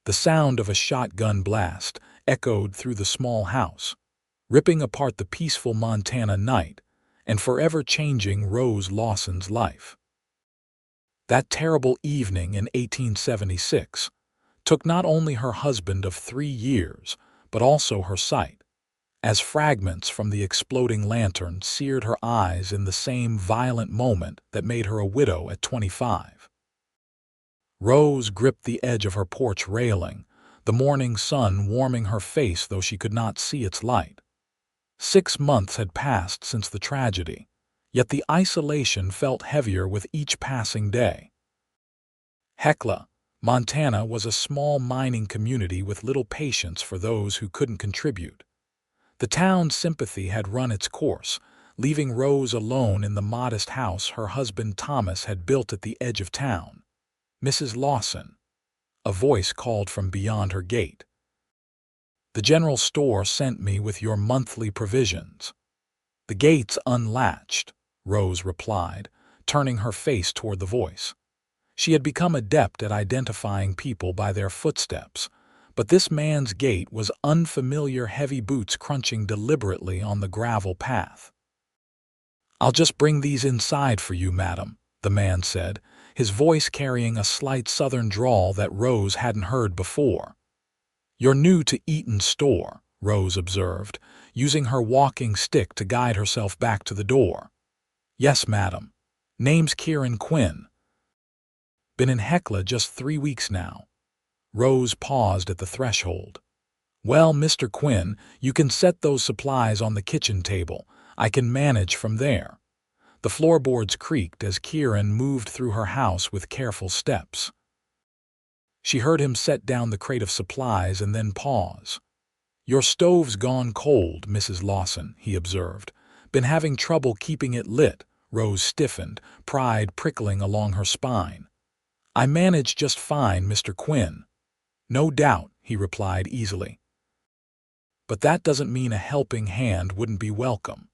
The sound of a shotgun blast echoed through the small house, ripping apart the peaceful Montana night and forever changing Rose Lawson's life. That terrible evening in 1876 took not only her husband of 3 years, but also her sight, as fragments from the exploding lantern seared her eyes in the same violent moment that made her a widow at 25. Rose gripped the edge of her porch railing, the morning sun warming her face though she could not see its light. 6 months had passed since the tragedy, yet the isolation felt heavier with each passing day. Hecla, Montana was a small mining community with little patience for those who couldn't contribute. The town's sympathy had run its course, leaving Rose alone in the modest house her husband Thomas had built at the edge of town. "Mrs. Lawson," a voice called from beyond her gate. "The general store sent me with your monthly provisions." "The gate's unlatched," Rose replied, turning her face toward the voice. She had become adept at identifying people by their footsteps, but this man's gait was unfamiliar, heavy boots crunching deliberately on the gravel path. "I'll just bring these inside for you, madam," the man said, his voice carrying a slight southern drawl that Rose hadn't heard before. "You're new to Eaton's store," Rose observed, using her walking stick to guide herself back to the door. "Yes, madam. Name's Kieran Quinn. Been in Hecla just 3 weeks now." Rose paused at the threshold. "Well, Mr. Quinn, you can set those supplies on the kitchen table. I can manage from there." The floorboards creaked as Kieran moved through her house with careful steps. She heard him set down the crate of supplies and then pause. "Your stove's gone cold, Mrs. Lawson," he observed. "Been having trouble keeping it lit." Rose stiffened, pride prickling along her spine. "I manage just fine, Mr. Quinn." "No doubt," he replied easily. "But that doesn't mean a helping hand wouldn't be welcome.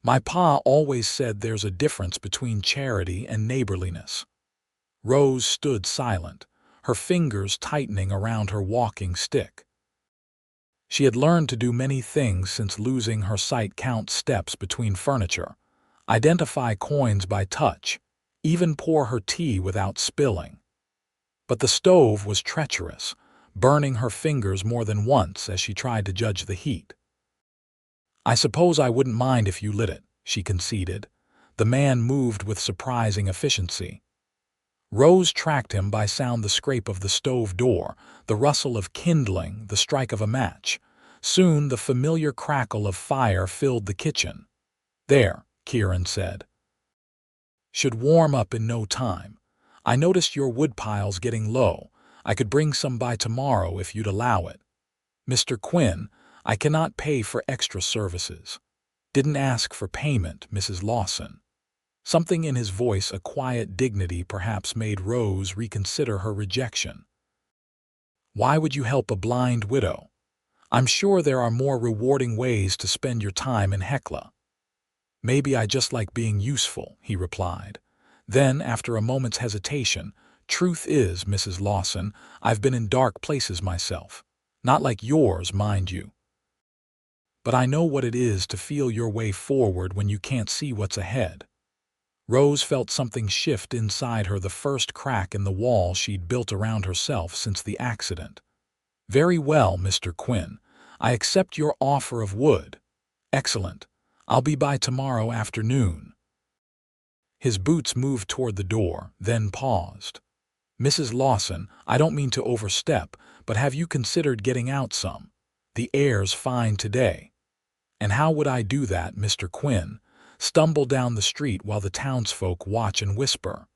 My pa always said there's a difference between charity and neighborliness." Rose stood silent, her fingers tightening around her walking stick. She had learned to do many things since losing her sight: count steps between furniture, identify coins by touch, even pour her tea without spilling. But the stove was treacherous, burning her fingers more than once as she tried to judge the heat. "I suppose I wouldn't mind if you lit it," she conceded. The man moved with surprising efficiency. Rose tracked him by sound: the scrape of the stove door, the rustle of kindling, the strike of a match. Soon the familiar crackle of fire filled the kitchen. "There," Kieran said. "Should warm up in no time. I noticed your woodpile's getting low. I could bring some by tomorrow if you'd allow it." "Mr. Quinn, I cannot pay for extra services." "Didn't ask for payment, Mrs. Lawson." Something in his voice, a quiet dignity perhaps, made Rose reconsider her rejection. "Why would you help a blind widow? I'm sure there are more rewarding ways to spend your time in Hecla." "Maybe I just like being useful," he replied. Then, after a moment's hesitation, "Truth is, Mrs. Lawson, I've been in dark places myself. Not like yours, mind you. But I know what it is to feel your way forward when you can't see what's ahead." Rose felt something shift inside her, the first crack in the wall she'd built around herself since the accident. "Very well, Mr. Quinn. I accept your offer of wood." "Excellent. I'll be by tomorrow afternoon." His boots moved toward the door, then paused. "Mrs. Lawson, I don't mean to overstep, but have you considered getting out some? The air's fine today." "And how would I do that, Mr. Quinn? Stumble down the street while the townsfolk watch and whisper?"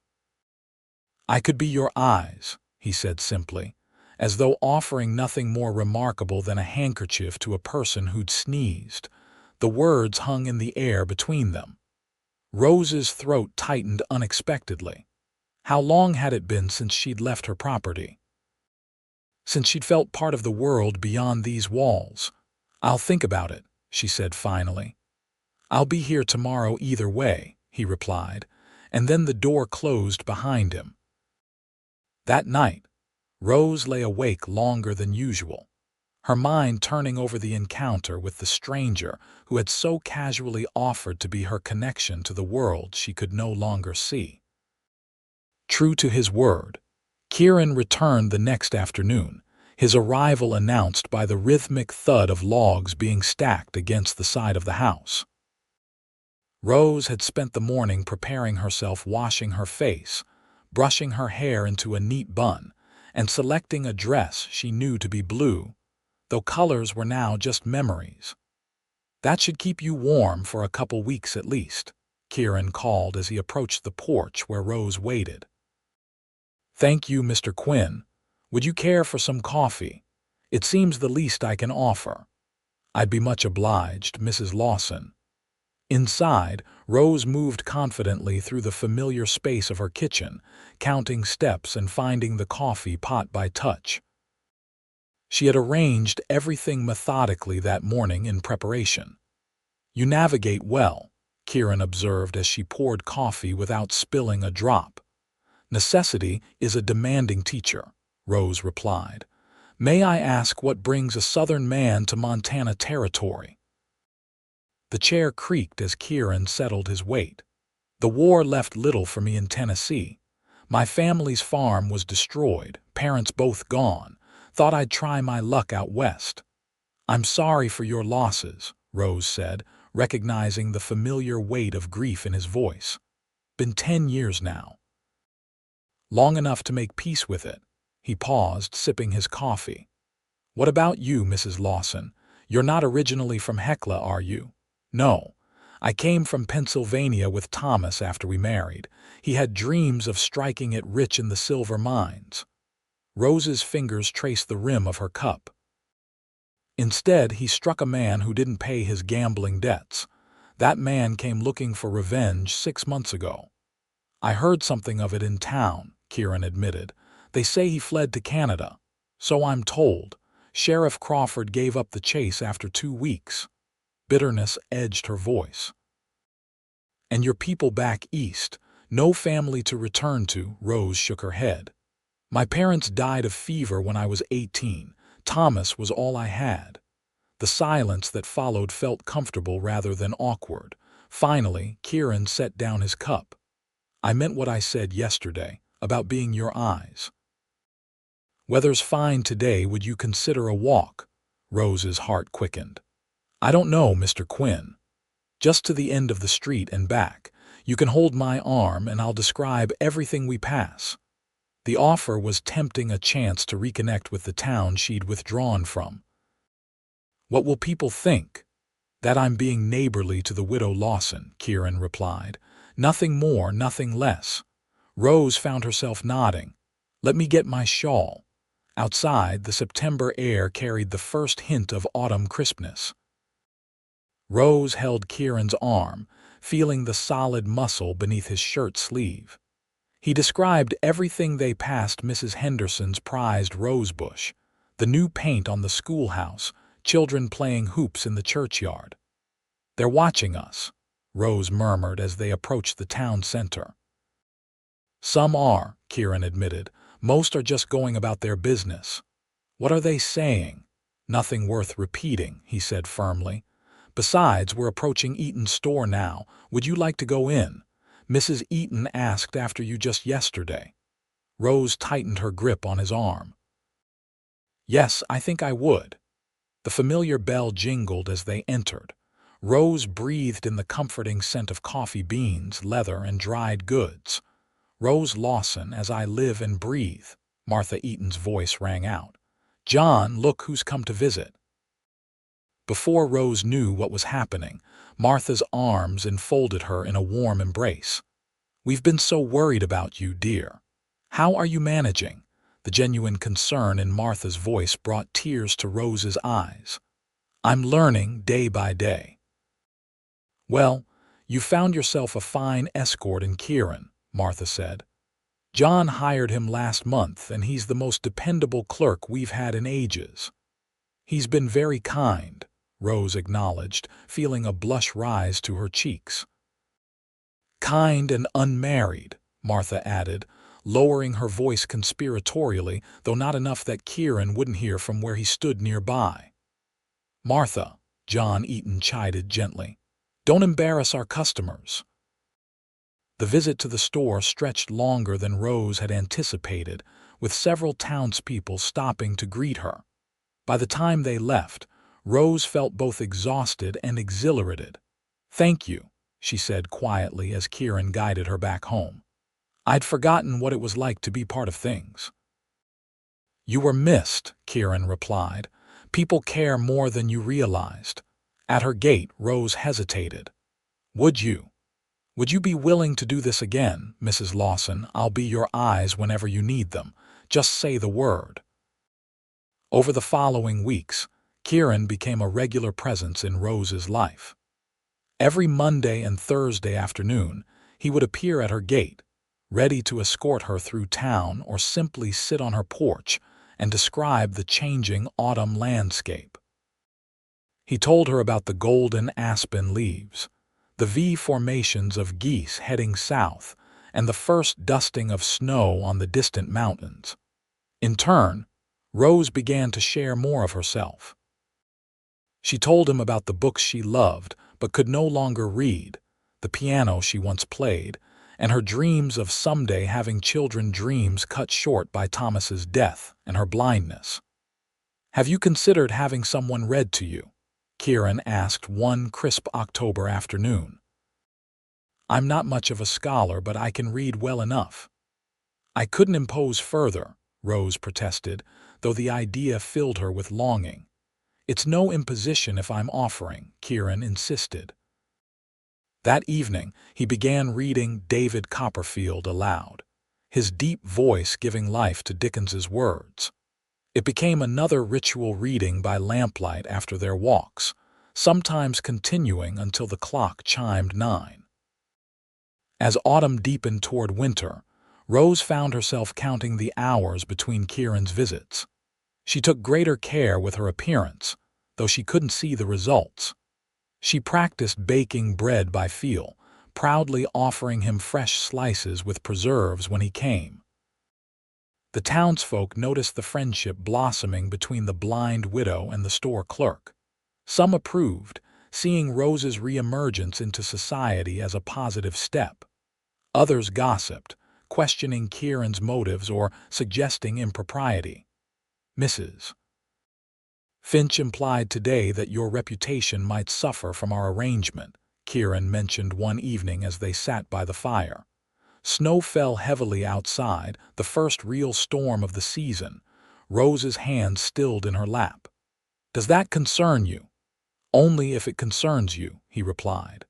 "I could be your eyes," he said simply, as though offering nothing more remarkable than a handkerchief to a person who'd sneezed. The words hung in the air between them. Rose's throat tightened unexpectedly. How long had it been since she'd left her property? Since she'd felt part of the world beyond these walls? "I'll think about it," she said finally. "I'll be here tomorrow either way," he replied, and then the door closed behind him. That night, Rose lay awake longer than usual, her mind turning over the encounter with the stranger who had so casually offered to be her connection to the world she could no longer see. True to his word, Kieran returned the next afternoon, his arrival announced by the rhythmic thud of logs being stacked against the side of the house. Rose had spent the morning preparing herself, washing her face, brushing her hair into a neat bun, and selecting a dress she knew to be blue, though colors were now just memories. "That should keep you warm for a couple weeks at least," Kieran called as he approached the porch where Rose waited. "Thank you, Mr. Quinn. Would you care for some coffee? It seems the least I can offer." "I'd be much obliged, Mrs. Lawson." Inside, Rose moved confidently through the familiar space of her kitchen, counting steps and finding the coffee pot by touch. She had arranged everything methodically that morning in preparation. "You navigate well," Kieran observed as she poured coffee without spilling a drop. "Necessity is a demanding teacher," Rose replied. "May I ask what brings a Southern man to Montana territory?" The chair creaked as Kieran settled his weight. "The war left little for me in Tennessee. My family's farm was destroyed, parents both gone. Thought I'd try my luck out west." "I'm sorry for your losses," Rose said, recognizing the familiar weight of grief in his voice. "Been 10 years now." "Long enough to make peace with it." He paused, sipping his coffee. "What about you, Mrs. Lawson? You're not originally from Hecla, are you?" "No. I came from Pennsylvania with Thomas after we married. He had dreams of striking it rich in the silver mines." Rose's fingers traced the rim of her cup. "Instead, he struck a man who didn't pay his gambling debts. That man came looking for revenge 6 months ago." "I heard something of it in town," Kieran admitted. "They say he fled to Canada." "So I'm told. Sheriff Crawford gave up the chase after 2 weeks." Bitterness edged her voice. "And your people back east, no family to return to?" Rose shook her head. "My parents died of fever when I was 18. Thomas was all I had." The silence that followed felt comfortable rather than awkward. Finally, Kieran set down his cup. "I meant what I said yesterday, about being your eyes." "Weather's fine today. Would you consider a walk?" Rose's heart quickened. "I don't know, Mr. Quinn. Just to the end of the street and back. You can hold my arm and I'll describe everything we pass." The offer was tempting, a chance to reconnect with the town she'd withdrawn from. "What will people think?" "That I'm being neighborly to the widow Lawson," Kieran replied. "Nothing more, nothing less." Rose found herself nodding. "Let me get my shawl." Outside, the September air carried the first hint of autumn crispness. Rose held Kieran's arm, feeling the solid muscle beneath his shirt sleeve. He described everything they passed: Mrs. Henderson's prized rosebush, the new paint on the schoolhouse, children playing hoops in the churchyard. "They're watching us," Rose murmured as they approached the town center. "Some are," Kieran admitted. "Most are just going about their business." "What are they saying?" "Nothing worth repeating," he said firmly. "Besides, we're approaching Eaton's store now. Would you like to go in? Mrs. Eaton asked after you just yesterday." Rose tightened her grip on his arm. "Yes, I think I would." The familiar bell jingled as they entered. Rose breathed in the comforting scent of coffee beans, leather, and dried goods. "Rose Lawson, as I live and breathe," Martha Eaton's voice rang out. "John, look who's come to visit." Before Rose knew what was happening, Martha's arms enfolded her in a warm embrace. "We've been so worried about you, dear. How are you managing?" The genuine concern in Martha's voice brought tears to Rose's eyes. "I'm learning day by day." "Well, you found yourself a fine escort in Kieran," Martha said. "John hired him last month, and he's the most dependable clerk we've had in ages." "He's been very kind," Rose acknowledged, feeling a blush rise to her cheeks. "Kind and unmarried," Martha added, lowering her voice conspiratorially, though not enough that Kieran wouldn't hear from where he stood nearby. "Martha," John Eaton chided gently, "don't embarrass our customers." The visit to the store stretched longer than Rose had anticipated, with several townspeople stopping to greet her. By the time they left, Rose felt both exhausted and exhilarated. "Thank you," she said quietly as Kieran guided her back home. "I'd forgotten what it was like to be part of things." "You were missed," Kieran replied. "People care more than you realized." At her gate, Rose hesitated. Would you be willing to do this again, Mrs. Lawson? I'll be your eyes whenever you need them. Just say the word." Over the following weeks, Kieran became a regular presence in Rose's life. Every Monday and Thursday afternoon, he would appear at her gate, ready to escort her through town or simply sit on her porch and describe the changing autumn landscape. He told her about the golden aspen leaves, the V formations of geese heading south, and the first dusting of snow on the distant mountains. In turn, Rose began to share more of herself. She told him about the books she loved but could no longer read, the piano she once played, and her dreams of someday having children, dreams cut short by Thomas's death and her blindness. "Have you considered having someone read to you?" Kieran asked one crisp October afternoon. "I'm not much of a scholar, but I can read well enough." "I couldn't impose further," Rose protested, though the idea filled her with longing. "It's no imposition if I'm offering," Kieran insisted. That evening, he began reading David Copperfield aloud, his deep voice giving life to Dickens's words. It became another ritual reading by lamplight after their walks, sometimes continuing until the clock chimed 9. As autumn deepened toward winter, Rose found herself counting the hours between Kieran's visits. She took greater care with her appearance, though she couldn't see the results. She practiced baking bread by feel, proudly offering him fresh slices with preserves when he came. The townsfolk noticed the friendship blossoming between the blind widow and the store clerk. Some approved, seeing Rose's reemergence into society as a positive step. Others gossiped, questioning Kieran's motives or suggesting impropriety. "Mrs. Finch implied today that your reputation might suffer from our arrangement," Kieran mentioned one evening as they sat by the fire. Snow fell heavily outside, the first real storm of the season. Rose's hand stilled in her lap. "Does that concern you?" "Only if it concerns you," he replied.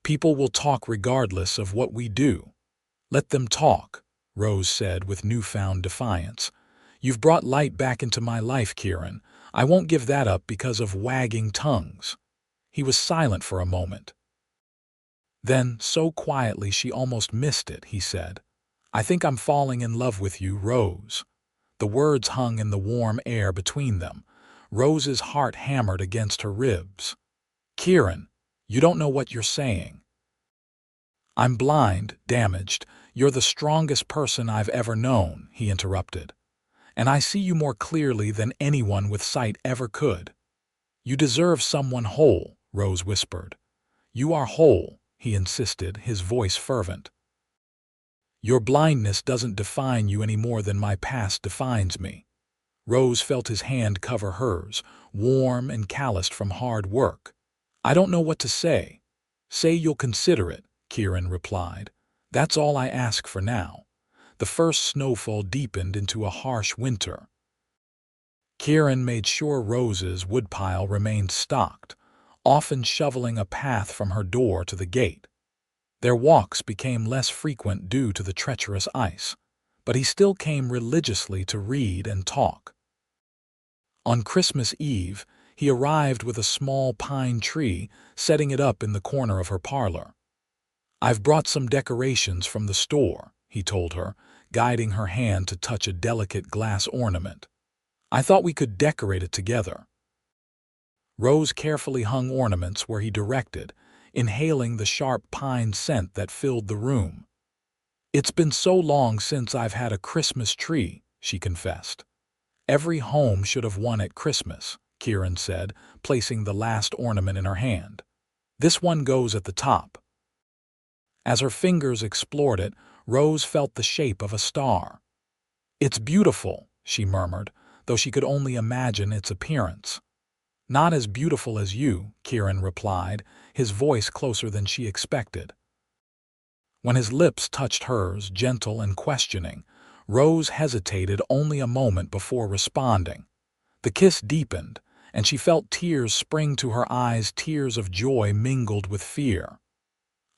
"People will talk regardless of what we do." "Let them talk," Rose said with newfound defiance. "You've brought light back into my life, Kieran. I won't give that up because of wagging tongues." He was silent for a moment. Then, so quietly she almost missed it, he said, "I think I'm falling in love with you, Rose." The words hung in the warm air between them. Rose's heart hammered against her ribs. "Kieran, you don't know what you're saying." "I'm blind, damaged. You're the strongest person I've ever known," he interrupted. "And I see you more clearly than anyone with sight ever could." "You deserve someone whole," Rose whispered. "You are whole," he insisted, his voice fervent. "Your blindness doesn't define you any more than my past defines me." Rose felt his hand cover hers, warm and calloused from hard work. "I don't know what to say." "Say you'll consider it," Kieran replied. "That's all I ask for now." The first snowfall deepened into a harsh winter. Kieran made sure Rose's woodpile remained stocked, often shoveling a path from her door to the gate. Their walks became less frequent due to the treacherous ice, but he still came religiously to read and talk. On Christmas Eve, he arrived with a small pine tree, setting it up in the corner of her parlor. "I've brought some decorations from the store," he told her, guiding her hand to touch a delicate glass ornament. "I thought we could decorate it together." Rose carefully hung ornaments where he directed, inhaling the sharp pine scent that filled the room. "It's been so long since I've had a Christmas tree," she confessed. "Every home should have one at Christmas," Kieran said, placing the last ornament in her hand. "This one goes at the top." As her fingers explored it, Rose felt the shape of a star. "It's beautiful," she murmured, though she could only imagine its appearance. "Not as beautiful as you," Kieran replied, his voice closer than she expected. When his lips touched hers, gentle and questioning, Rose hesitated only a moment before responding. The kiss deepened, and she felt tears spring to her eyes, tears of joy mingled with fear.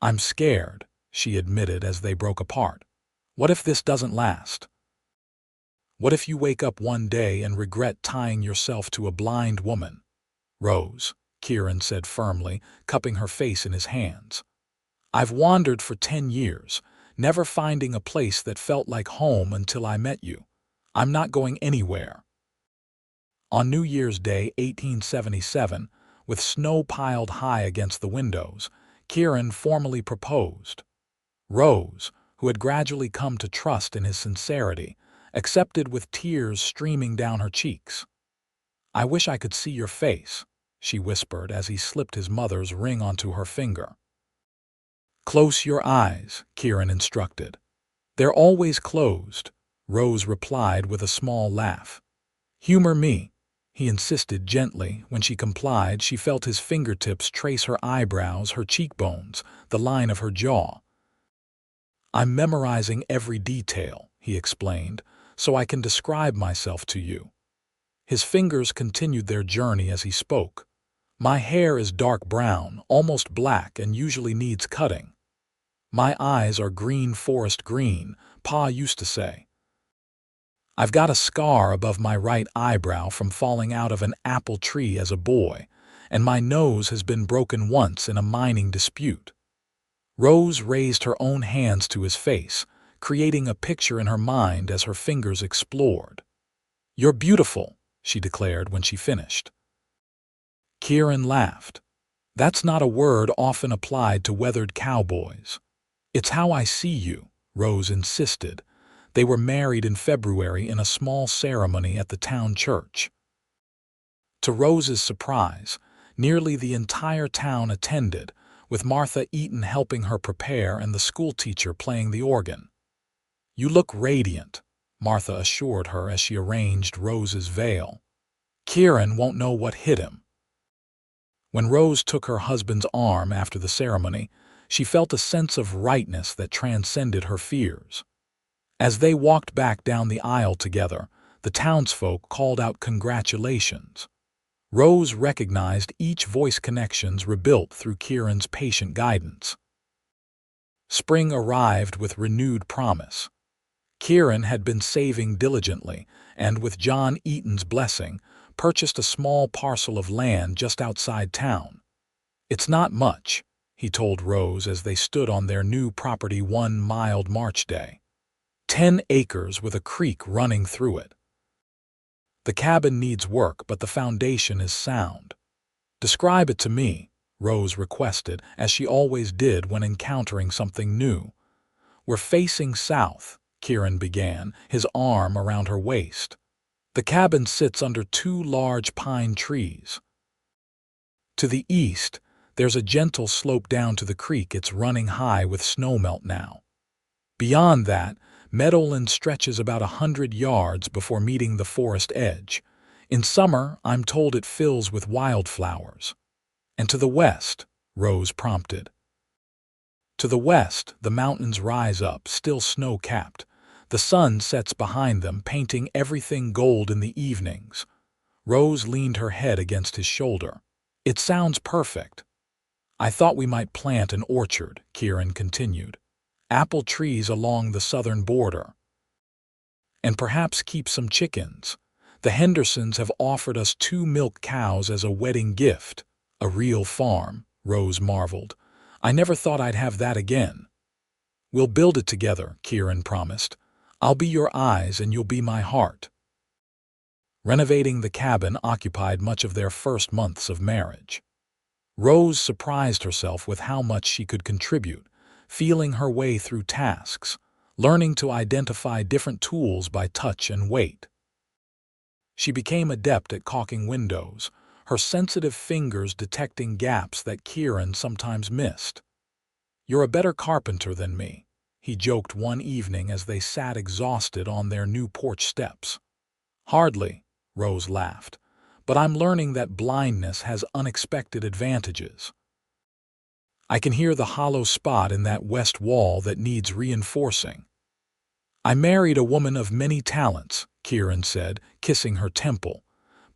"I'm scared," she admitted as they broke apart. "What if this doesn't last? What if you wake up one day and regret tying yourself to a blind woman?" "Rose," Kieran said firmly, cupping her face in his hands. "I've wandered for 10 years, never finding a place that felt like home until I met you. I'm not going anywhere." On New Year's Day, 1877, with snow piled high against the windows, Kieran formally proposed. Rose, who had gradually come to trust in his sincerity, accepted with tears streaming down her cheeks. "I wish I could see your face," she whispered as he slipped his mother's ring onto her finger. "Close your eyes," Kieran instructed. "They're always closed," Rose replied with a small laugh. "Humor me," he insisted gently. When she complied, she felt his fingertips trace her eyebrows, her cheekbones, the line of her jaw. "I'm memorizing every detail," he explained, "so I can describe myself to you." His fingers continued their journey as he spoke. "My hair is dark brown, almost black, and usually needs cutting. My eyes are green forest green, Pa used to say. I've got a scar above my right eyebrow from falling out of an apple tree as a boy, and my nose has been broken once in a mining dispute." Rose raised her own hands to his face, creating a picture in her mind as her fingers explored. "You're beautiful," she declared when she finished. Kieran laughed. "That's not a word often applied to weathered cowboys." "It's how I see you," Rose insisted. They were married in February in a small ceremony at the town church. To Rose's surprise, nearly the entire town attended, with Martha Eaton helping her prepare and the schoolteacher playing the organ. "You look radiant," Martha assured her as she arranged Rose's veil. "Kieran won't know what hit him." When Rose took her husband's arm after the ceremony, she felt a sense of rightness that transcended her fears. As they walked back down the aisle together, the townsfolk called out congratulations. Rose recognized each voice, connections rebuilt through Kieran's patient guidance. Spring arrived with renewed promise. Kieran had been saving diligently and, with John Eaton's blessing, purchased a small parcel of land just outside town. "It's not much," he told Rose as they stood on their new property one mild March day. 10 acres with a creek running through it. "The cabin needs work, but the foundation is sound." "Describe it to me," Rose requested, as she always did when encountering something new. "We're facing south," Kieran began, his arm around her waist. "The cabin sits under 2 large pine trees. To the east, there's a gentle slope down to the creek. It's running high with snowmelt now. Beyond that, meadowland stretches about 100 yards before meeting the forest edge. In summer, I'm told it fills with wildflowers." "And to the west?" Rose prompted. "To the west, the mountains rise up, still snow-capped. The sun sets behind them, painting everything gold in the evenings." Rose leaned her head against his shoulder. "It sounds perfect." "I thought we might plant an orchard," Kieran continued. "Apple trees along the southern border. And perhaps keep some chickens. The Hendersons have offered us 2 milk cows as a wedding gift." "A real farm," Rose marveled. "I never thought I'd have that again." "We'll build it together," Kieran promised. "I'll be your eyes and you'll be my heart." Renovating the cabin occupied much of their first months of marriage. Rose surprised herself with how much she could contribute, feeling her way through tasks, learning to identify different tools by touch and weight. She became adept at caulking windows, her sensitive fingers detecting gaps that Kieran sometimes missed. "You're a better carpenter than me," he joked one evening as they sat exhausted on their new porch steps. "Hardly," Rose laughed, "but I'm learning that blindness has unexpected advantages. I can hear the hollow spot in that west wall that needs reinforcing." "I married a woman of many talents," Kieran said, kissing her temple.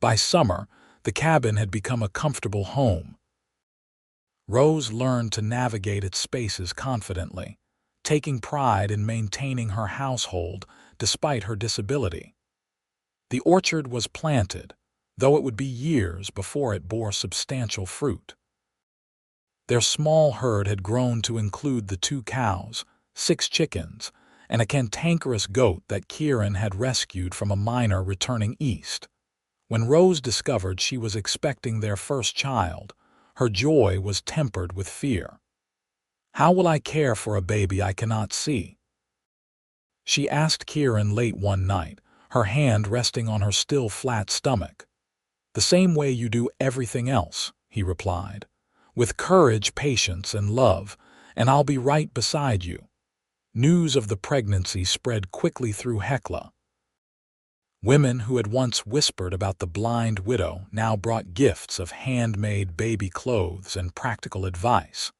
By summer, the cabin had become a comfortable home. Rose learned to navigate its spaces confidently, taking pride in maintaining her household despite her disability. The orchard was planted, though it would be years before it bore substantial fruit. Their small herd had grown to include the 2 cows, 6 chickens, and a cantankerous goat that Kieran had rescued from a miner returning east. When Rose discovered she was expecting their first child, her joy was tempered with fear. "How will I care for a baby I cannot see?" she asked Kieran late one night, her hand resting on her still flat stomach. "The same way you do everything else," he replied. "With courage, patience, and love, and I'll be right beside you." News of the pregnancy spread quickly through Hecla. Women who had once whispered about the blind widow now brought gifts of handmade baby clothes and practical advice.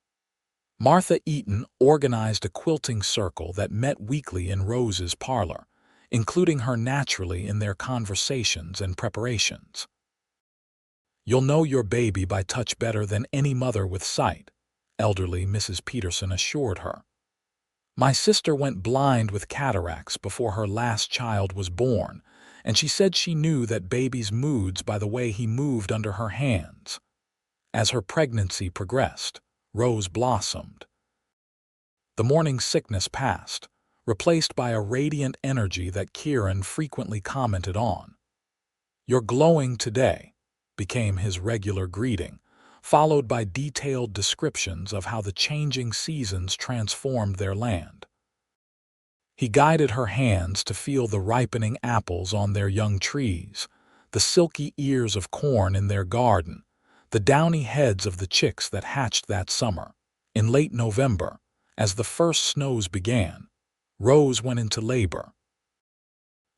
Martha Eaton organized a quilting circle that met weekly in Rose's parlor, including her naturally in their conversations and preparations. "You'll know your baby by touch better than any mother with sight," elderly Mrs. Peterson assured her. "My sister went blind with cataracts before her last child was born, and she said she knew that baby's moods by the way he moved under her hands." As her pregnancy progressed, Rose blossomed. The morning sickness passed, replaced by a radiant energy that Kieran frequently commented on. "You're glowing today," became his regular greeting, followed by detailed descriptions of how the changing seasons transformed their land. He guided her hands to feel the ripening apples on their young trees, the silky ears of corn in their garden, the downy heads of the chicks that hatched that summer. In late November, as the first snows began, Rose went into labor.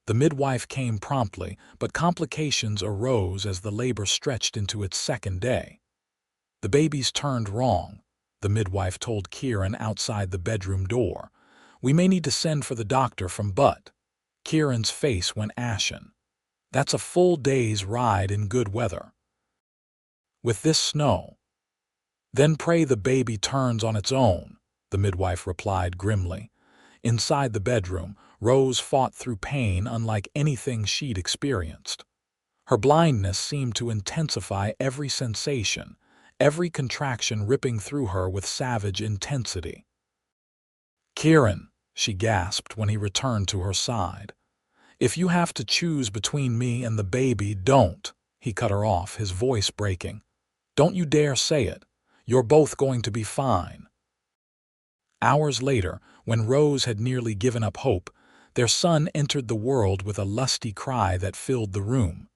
The midwife came promptly, but complications arose as the labor stretched into its second day. "The baby's turned wrong," the midwife told Kieran outside the bedroom door. "We may need to send for the doctor from Butt." Kieran's face went ashen. "That's a full day's ride in good weather. With this snow." "Then pray the baby turns on its own," the midwife replied grimly. Inside the bedroom, Rose fought through pain unlike anything she'd experienced. Her blindness seemed to intensify every sensation, every contraction ripping through her with savage intensity. "Kieran," she gasped when he returned to her side. "If you have to choose between me and the baby, don't," he cut her off, his voice breaking. "Don't you dare say it. You're both going to be fine." Hours later, when Rose had nearly given up hope, their son entered the world with a lusty cry that filled the room.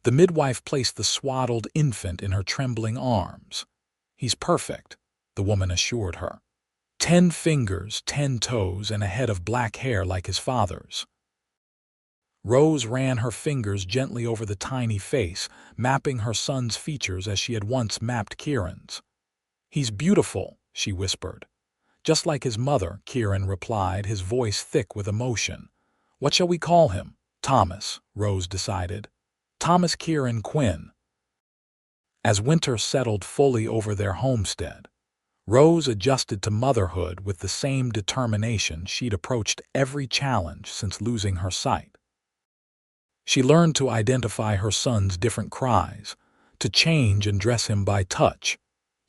The midwife placed the swaddled infant in her trembling arms. "He's perfect," the woman assured her. 10 fingers, 10 toes, and a head of black hair like his father's. Rose ran her fingers gently over the tiny face, mapping her son's features as she had once mapped Kieran's. "He's beautiful," she whispered. "Just like his mother," Kieran replied, his voice thick with emotion. "What shall we call him?" "Thomas," Rose decided. "Thomas Kieran Quinn." As winter settled fully over their homestead, Rose adjusted to motherhood with the same determination she'd approached every challenge since losing her sight. She learned to identify her son's different cries, to change and dress him by touch,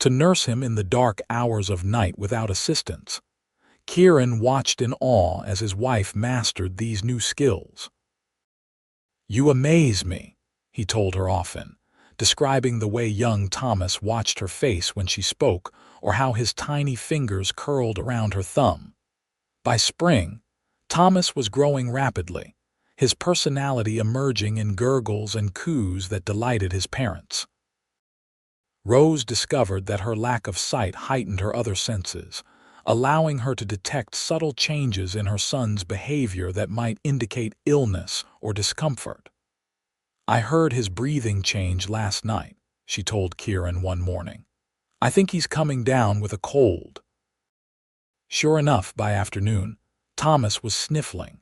to nurse him in the dark hours of night without assistance. Kieran watched in awe as his wife mastered these new skills. "You amaze me," he told her often, describing the way young Thomas watched her face when she spoke or how his tiny fingers curled around her thumb. By spring, Thomas was growing rapidly, his personality emerging in gurgles and coos that delighted his parents. Rose discovered that her lack of sight heightened her other senses, allowing her to detect subtle changes in her son's behavior that might indicate illness or discomfort. "I heard his breathing change last night," she told Kieran one morning. "I think he's coming down with a cold." Sure enough, by afternoon, Thomas was sniffling.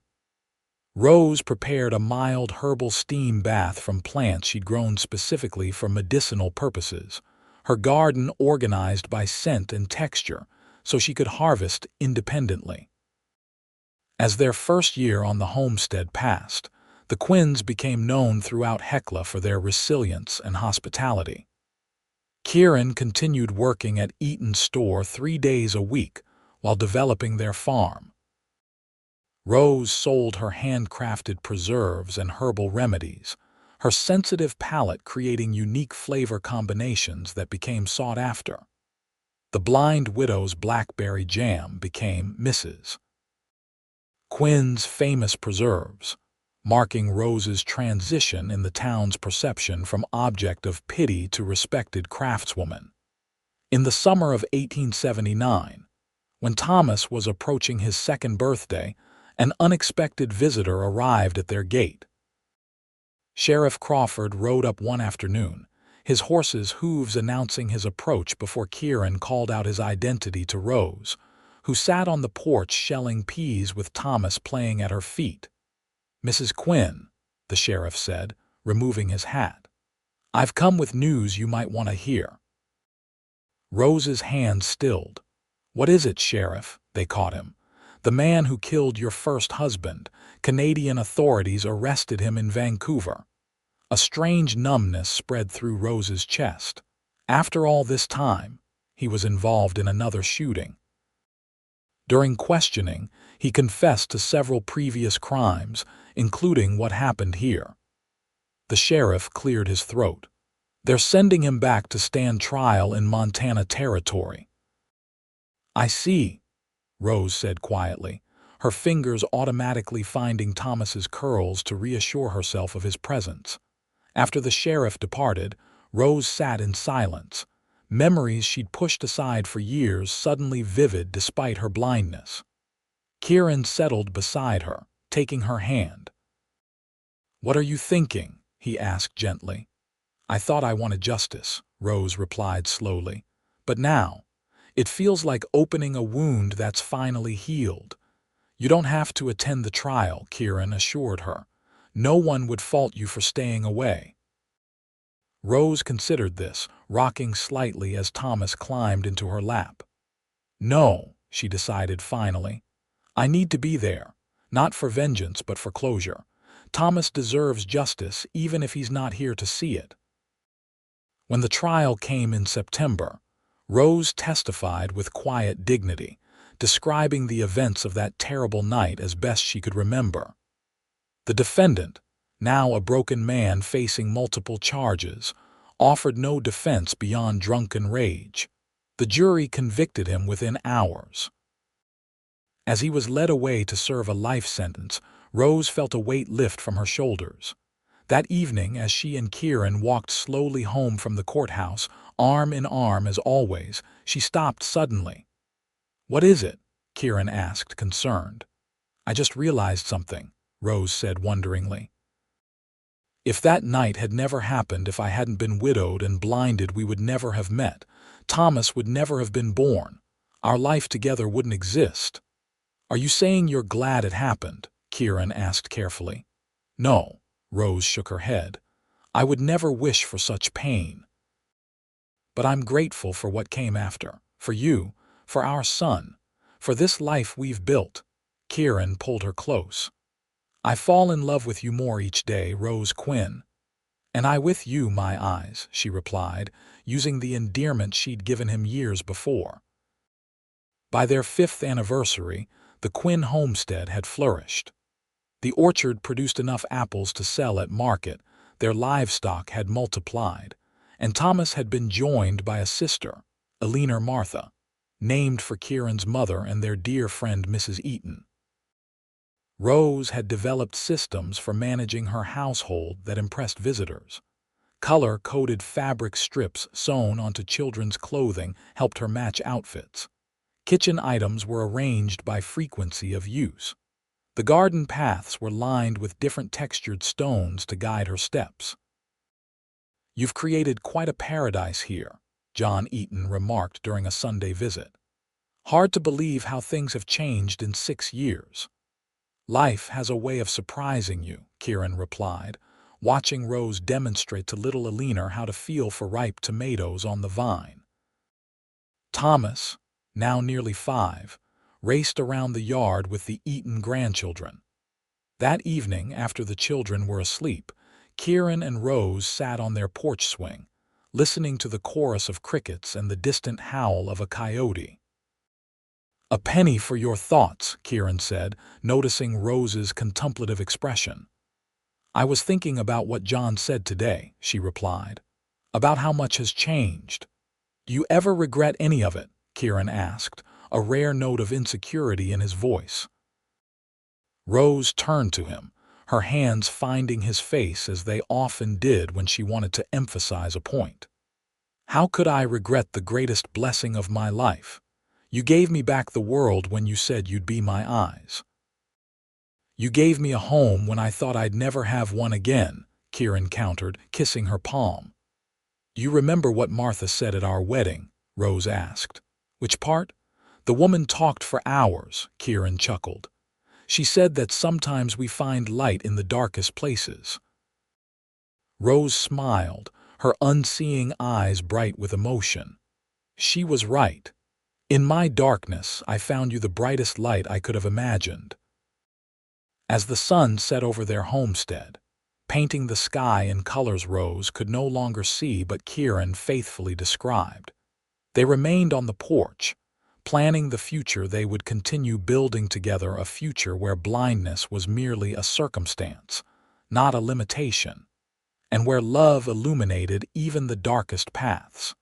Rose prepared a mild herbal steam bath from plants she'd grown specifically for medicinal purposes, her garden organized by scent and texture so she could harvest independently. As their first year on the homestead passed, the Quinns became known throughout Hecla for their resilience and hospitality. Kieran continued working at Eaton's store 3 days a week while developing their farm. Rose sold her handcrafted preserves and herbal remedies, her sensitive palate creating unique flavor combinations that became sought after. The blind widow's blackberry jam became Mrs. Quinn's famous preserves, marking Rose's transition in the town's perception from object of pity to respected craftswoman. In the summer of 1879, when Thomas was approaching his second birthday, an unexpected visitor arrived at their gate. Sheriff Crawford rode up one afternoon, his horse's hooves announcing his approach before Kieran called out his identity to Rose, who sat on the porch shelling peas with Thomas playing at her feet. "Mrs. Quinn," the sheriff said, removing his hat, "I've come with news you might want to hear." Rose's hand stilled. "What is it, Sheriff?" They caught him. "The man who killed your first husband. Canadian authorities arrested him in Vancouver." A strange numbness spread through Rose's chest. After all this time, he was involved in another shooting. During questioning, he confessed to several previous crimes, including what happened here. The sheriff cleared his throat. "They're sending him back to stand trial in Montana territory." "I see," Rose said quietly, her fingers automatically finding Thomas's curls to reassure herself of his presence. After the sheriff departed, Rose sat in silence, memories she'd pushed aside for years suddenly vivid despite her blindness. Kieran settled beside her, taking her hand. "What are you thinking?" he asked gently. "I thought I wanted justice," Rose replied slowly. "But now, it feels like opening a wound that's finally healed." "You don't have to attend the trial," Kieran assured her. "No one would fault you for staying away." Rose considered this, rocking slightly as Thomas climbed into her lap. "No," she decided finally. "I need to be there, not for vengeance but for closure. Thomas deserves justice even if he's not here to see it." When the trial came in September, Rose testified with quiet dignity, describing the events of that terrible night as best she could remember. The defendant, now a broken man facing multiple charges, offered no defense beyond drunken rage. The jury convicted him within hours. As he was led away to serve a life sentence, Rose felt a weight lift from her shoulders. That evening, as she and Kieran walked slowly home from the courthouse, arm in arm as always, she stopped suddenly. "What is it?" Kieran asked, concerned. "I just realized something," Rose said wonderingly. "If that night had never happened, if I hadn't been widowed and blinded, we would never have met. Thomas would never have been born. Our life together wouldn't exist." "Are you saying you're glad it happened?" Kieran asked carefully. "No," Rose shook her head. "I would never wish for such pain. But I'm grateful for what came after, for you, for our son, for this life we've built." Kieran pulled her close. "I fall in love with you more each day, Rose Quinn." "And I with you, my eyes," she replied, using the endearment she'd given him years before. By their 5th anniversary, the Quinn homestead had flourished. The orchard produced enough apples to sell at market, their livestock had multiplied, and Thomas had been joined by a sister, Eleanor Martha, named for Kieran's mother and their dear friend Mrs. Eaton. Rose had developed systems for managing her household that impressed visitors. Color-coded fabric strips sewn onto children's clothing helped her match outfits. Kitchen items were arranged by frequency of use. The garden paths were lined with different textured stones to guide her steps. "You've created quite a paradise here," John Eaton remarked during a Sunday visit. "Hard to believe how things have changed in 6 years." "Life has a way of surprising you," Kieran replied, watching Rose demonstrate to little Alina how to feel for ripe tomatoes on the vine. Thomas, now nearly 5, raced around the yard with the Eaton grandchildren. That evening, after the children were asleep, Kieran and Rose sat on their porch swing, listening to the chorus of crickets and the distant howl of a coyote. "A penny for your thoughts," Kieran said, noticing Rose's contemplative expression. "I was thinking about what John said today," she replied, "about how much has changed." "Do you ever regret any of it?" Kieran asked, a rare note of insecurity in his voice. Rose turned to him, her hands finding his face as they often did when she wanted to emphasize a point. "How could I regret the greatest blessing of my life? You gave me back the world when you said you'd be my eyes. You gave me a home when I thought I'd never have one again," Kieran countered, kissing her palm. "Do you remember what Martha said at our wedding?" Rose asked. "Which part?" "The woman talked for hours," Kieran chuckled. "She said that sometimes we find light in the darkest places." Rose smiled, her unseeing eyes bright with emotion. She was right. "In my darkness, I found you the brightest light I could have imagined." As the sun set over their homestead, painting the sky in colors Rose could no longer see but Kieran faithfully described, they remained on the porch, planning the future they would continue building together, a future where blindness was merely a circumstance, not a limitation, and where love illuminated even the darkest paths.